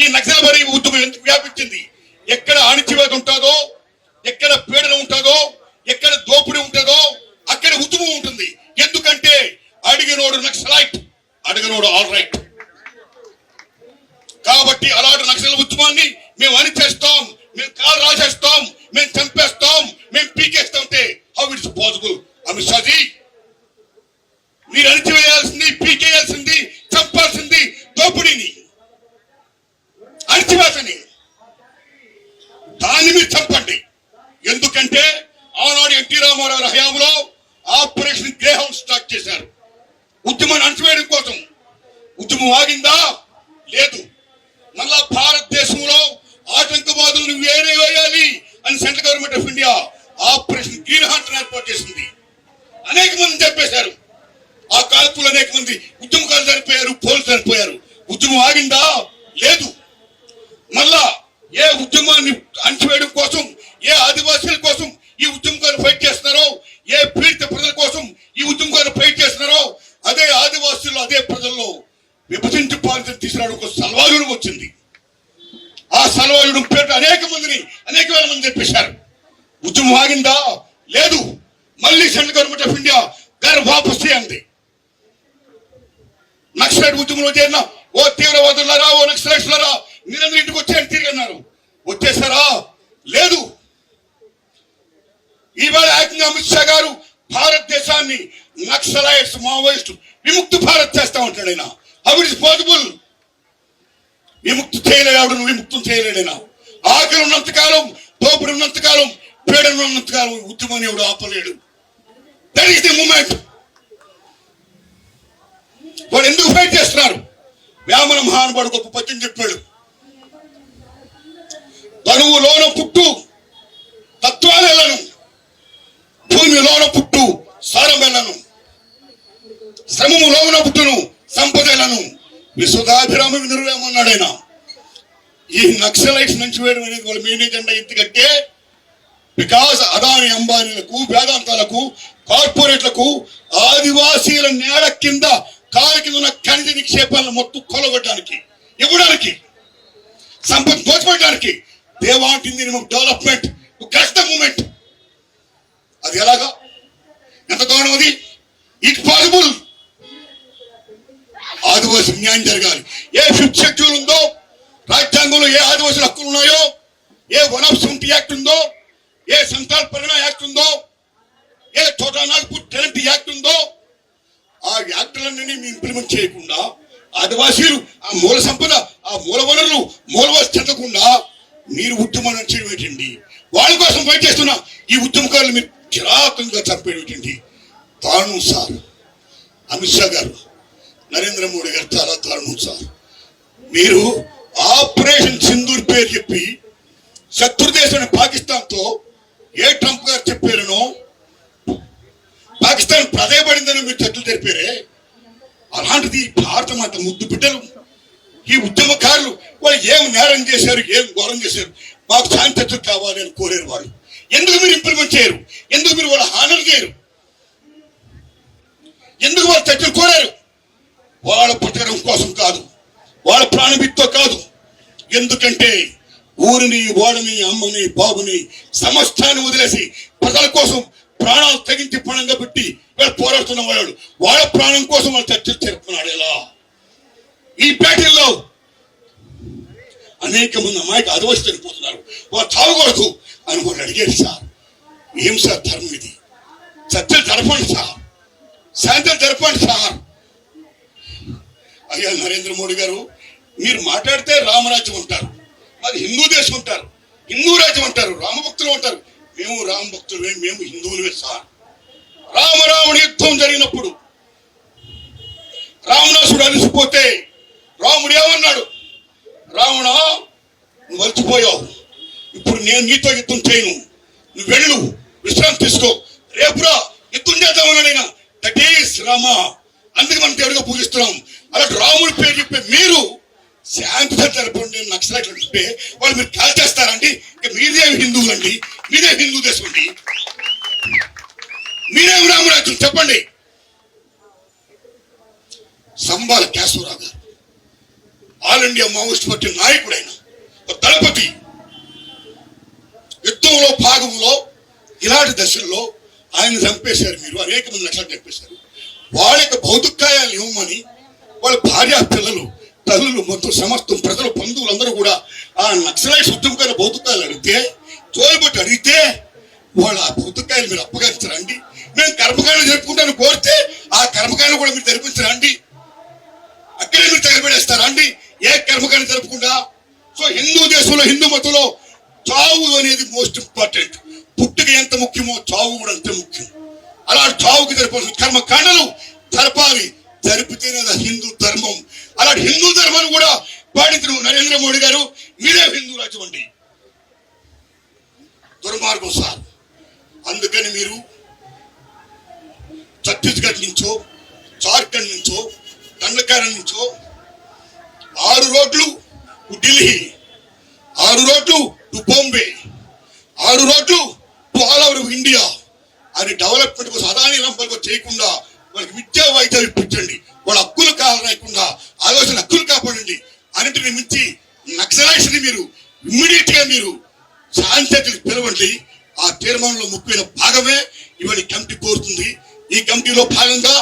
ఈ నక్సల్బరీ ఉద్యమం ఎందుకు వ్యాపించింది? ఎక్కడ అణిచివేత ఉంటుందో, ఎక్కడ పీడన ఉంటుందో, ఎక్కడ దోపిడీ ఉంటుందో అక్కడ ఉద్యమం ఉంటుంది. ఎందుకంటే అడిగినోడు నక్సలైట్, అడిగినోడు ఆల్ రైట్. కాబట్టి అలాంటి నక్సల్ ఉద్యమాన్ని మేము అణిచేస్తాం, మేము కాలు రాసేస్తాం, మేము చంపేస్తాం, మేము పీకేస్తాంటే how it's possible? Amit Shaji, మీరు అణిచివేయాల్సింది, పీకేయాల్సింది, చంపాల్సింది దోపిడీని, అణిచివేతని. దాన్ని మీరు చంపండి. ఎందుకంటే ఆనాడు ఎన్టీ రామారావు హయాంలో ఆపరేషన్ గ్రే హౌస్ స్టార్ట్ చేశారు ఉద్యమాన్ని అణచివేయడం కోసం. ఉద్యమం ఆగిందా? లేదు. మళ్ళా భారతదేశంలో ఆటంకవాదులను వేరే వేయాలి అని central government of India operation green heart ఏర్పాటు చేసింది. అనేక మంది చంపేశారు. ఆ కాల్పులు అనేక మంది ఉద్యమకారులు చనిపోయారు, పోలీసులు చనిపోయారు. ఉద్యమం ఆగిందా? లేదు. మళ్ళా ఏ ఉద్యమాన్ని అణచివేయడం కోసం, ఏ ఆదివాసీల కోసం ఈ ఉద్యమకారులు ఫైట్ చేస్తున్నారో, ఏ పీడిత ప్రజల కోసం ఈ ఉద్యమకారులు ఫైట్ చేస్తున్నారో, అదే ఆదివాసీలు, అదే ప్రజల్లో విభజించి పాలన తీసుకురావడం సల్వాయుడు వచ్చింది. ఆ సల్వాయుడు పేట అనేక వేల మంది చెప్పేశారు. ఉద్యమం ఆగిందా? లేదు. మళ్ళీ సెంట్రల్ గవర్నమెంట్ ఆఫ్ ఇండియా గారు వాపసు అంది. నక్సలైట్ ఉద్యమంలో చేరిన ఓ తీవ్రవాదులారా, ఓ నక్సలైట్స్లారా, మీరందరూ ఇంటికి వచ్చాయని తిరిగి అన్నారు. వచ్చేసారా? లేదు. ఈవేళ ఏకంగా అమిత్ షా గారు భారతదేశాన్ని నక్సలైట్స్, మావోయిస్టు విముక్తి భారత్ చేస్తా ఉంటాడు. ఆయన హౌ ఇట్ ఇస్ పాసిబుల్? విముక్తి చేయలేడు, విముక్తం చేయలేడైనా. ఆకలి ఉన్నంతకాలం, దోపిడి ఉన్నంతకాలం, పీడన ఉన్నంతకాలం ఉద్యమాన్ని ఎవడు ఆపలేడు. That is the moment. వాడు ఎందుకు ఫైట్ చేస్తున్నారు? వేమన మహానుభావుడు గొప్ప పద్యం చెప్పాడు. తనువులోన పుట్టు తత్వాలను, భూమిలోన పుట్టు సారమెలను, శ్రమములోన పుట్టును సంపదలను, విశ్వదాభిరామ వినురవేమన్నాడు ఆయన. ఈ నక్సలైట్స్ నుంచి వేయడం అనేది వాళ్ళ మెయిన్ ఎజెండా. ఎందుకంటే బికాస్ అదాని అంబానీలకు, వేదాంతాలకు, కార్పొరేట్లకు ఆదివాసీల నేల కింద, కాలు కింద ఉన్న ఖనిజ నిక్షేపాలను మొత్తం కొలగొట్టడానికి, ఇవ్వడానికి, సంపద దోచుకోవడానికి. They want in the development to crush the moment. అది ఎలాగా? ఎంత దారుణం అది? It possible. ఆదివాసీ న్యాయం జరగాలి. ఏ ఫిఫ్త్ షెడ్యూల్ ఉందో, రాజ్యాంగంలో ఏ ఆదివాసీ హక్కులు ఉన్నాయో, ఏ వన్ ఆఫ్ 70 యాక్ట్ ఉందో, ఏ సంతాల్ పరిణ యాక్ట్ ఉందో, ఏ చోటా నాగపూర్ టెనెంట్ యాక్ట్ ఉందో, ఆ యాక్టులన్నీ ఇంప్లిమెంట్ చేయకుండా ఆదివాసీలు ఆ మూల సంపద, ఆ మూల వనరులు, మూలవాసి చెందకుండా మీరు ఉద్యమాన్ని చేయటండి. వాళ్ళ కోసం ఫైట్ చేస్తున్న ఈ ఉద్యమకారులు మీరు కిరాతంగా చంపేటండి. దారుణం సార్. అమిత్ షా గారు, నరేంద్ర మోడీ గారు చాలా దారుణం సార్. మీరు ఆపరేషన్ సింధూర్ పేరు చెప్పి శత్రుదేశం పాకిస్తాన్తో ఏ ట్రంప్ గారు చెప్పారనో, పాకిస్తాన్ ప్రదేయబడిందని మీరు చర్చలు జరిపారే. అలాంటిది భారత మాత ముద్దు బిడ్డలు, ఈ ఉద్యమకారులు వాళ్ళు ఏం నేరం చేశారు, ఏం ఘోరం చేశారు, మాకు శాంతి కావాలి అని కోరారు. వాళ్ళు ఎందుకు మీరు ఇంప్లిమెంట్ చేయరు? ఎందుకు మీరు వాళ్ళ హానర్ చేయరు? ఎందుకు వాళ్ళు చర్చలు కోరారు? వాళ్ళ పుట్టడం కోసం కాదు, వాళ్ళ ప్రాణమిత్తో కాదు. ఎందుకంటే ఊరిని, ఓడని, అమ్మని, బాబుని, సమస్తాన్ని వదిలేసి ప్రజల కోసం ప్రాణాలు తెగించి పణంగా పెట్టి వీళ్ళు పోరాడుతున్న వాళ్ళు వాళ్ళ ప్రాణం కోసం వాళ్ళు చర్చలు జరుపుతున్నాడు. ఎలా ఈ బ్యాటిల్లో అనేక మంది అమ్మాయికి ఆదివాసి చనిపోతున్నారు, వాళ్ళు చావకూడదు అని వాళ్ళు అడిగారు. సార్ ఏం సార్ ధర్మం ఇది? చర్చలు జరపండి సార్, శాంతులు జరపండి సార్. అయ్యా నరేంద్ర మోడీ గారు, మీరు మాట్లాడితే రామరాజ్యం అంటారు, అది హిందూ దేశం అంటారు, హిందూ రాజ్యం అంటారు, రామభక్తులు అంటారు. మేము రామభక్తులమే, మేము హిందువులమే సార్. రామరావణ యుద్ధం జరిగినప్పుడు రావణాసుడు అలిసిపోతే రాముడు ఏమన్నాడు? రావణ, నువ్వు అలసిపోయావు, ఇప్పుడు నేను నీతో యుద్ధం చేయను, నువ్వు వెళ్ళు, విశ్రాంతి తీసుకో, రేపురా యుద్ధం చేద్దామన్నా. That is Rama. అందుకే మనం దేవుడిగా పూజిస్తున్నాం. అలాంటి రాముడి పేరు చెప్పే మీరు శాంతి జరపండి నక్సలైట్లు అంటే వాళ్ళు మీరు కాల్ చేస్తారండి. మీదే హిందువులండి, మీదే హిందూ దేశం అండి, మీరేం రామరాజ్యం చెప్పండి. సంబాల కేశవరావు గారు ఆల్ ఇండియా మావోయిస్ట్ పార్టీ నాయకుడైన ఒక దళపతి యుద్ధంలో భాగంలో ఇలాంటి దశల్లో ఆయన చంపేశారు. మీరు అనేక మంది లక్షలు చంపేశారు. వాళ్ళ యొక్క భౌతికాయాలు ఇవ్వమని వాళ్ళ భార్య పిల్లలు తల్లులు మొత్తం సమస్తం ప్రజలు బంధువులు అందరూ కూడా ఆ నక్సలైట్ ఉద్యమకాల భౌతికాయాలు అడిగితే తోలుబట్టి అడిగితే వాళ్ళు ఆ భౌతికాయాలు మీరు అప్పగించరండి. మేము కర్మకాండ జరుపుకుంటాను కోరితే ఆ కర్మకాండ కూడా మీరు జరిపించరండి. అక్కడే మీరు తగలబెడేస్తారా అండి ఏ కర్మకాండ జరుపుకుంటా? సో హిందూ దేశంలో హిందూ మతంలో చావు అనేది మోస్ట్ ఇంపార్టెంట్. పుట్టుక ఎంత ముఖ్యమో చావు కూడా అంతే ముఖ్యం. అలాంటి చావుకి జరపాల్సిన కర్మకాండలు జరపాలి. జరిపితేనే హిందూ ధర్మం. అలాంటి హిందూ ధర్మాన్ని కూడా పాటించిన నరేంద్ర మోడీ గారు మీరే హిందూ రాజ్యం అండి. దుర్మార్గం సార్. అందుకని మీరు ఛత్తీస్గఢ్ నుంచో జార్ఖండ్ నుంచో దండకారం నుంచో 6 రోడ్లు ఢిల్లీ, 6 రోడ్లు టు బాంబే, 6 రోడ్లు టు ఆల్ ఓవర్ ఇండియా అని డెవలప్మెంట్ కోసం అదాని రంపాలకు చేయకుండా వాళ్ళకి విద్యా వైద్యాలు ఇప్పించండి. వాళ్ళ హక్కులు కావాలకుండా ఆలోచన హక్కులు కాపాడండి. అన్నింటిని మించి నక్సలైట్స్ ని మీరు ఇమ్మీడియట్ గా మీరు శాంతికి పిలవండి. ఆ తీర్మానంలో ముఖ్యమైన భాగమే ఇవాళ కమిటీ కోరుతుంది. ఈ కమిటీలో భాగంగా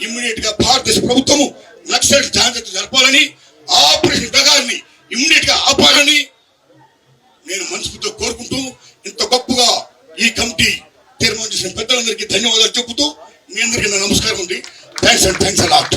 ఇమ్మీడియట్ గా భారతదేశ ప్రభుత్వము నక్సలైట్ శాంతి జరపాలని, ఆపరేషన్ డగార్ని ఇమ్మీడియట్ గా ఆపాలని నేను మనస్ఫూర్తితో కోరుకుంటూ ఇంత గొప్పగా ఈ కమిటీ తీర్మానం చేసిన పెద్దలందరికీ ధన్యవాదాలు చెబుతూ మీ అందరికీ నా నమస్కారం ఉంది. Thanks a lot.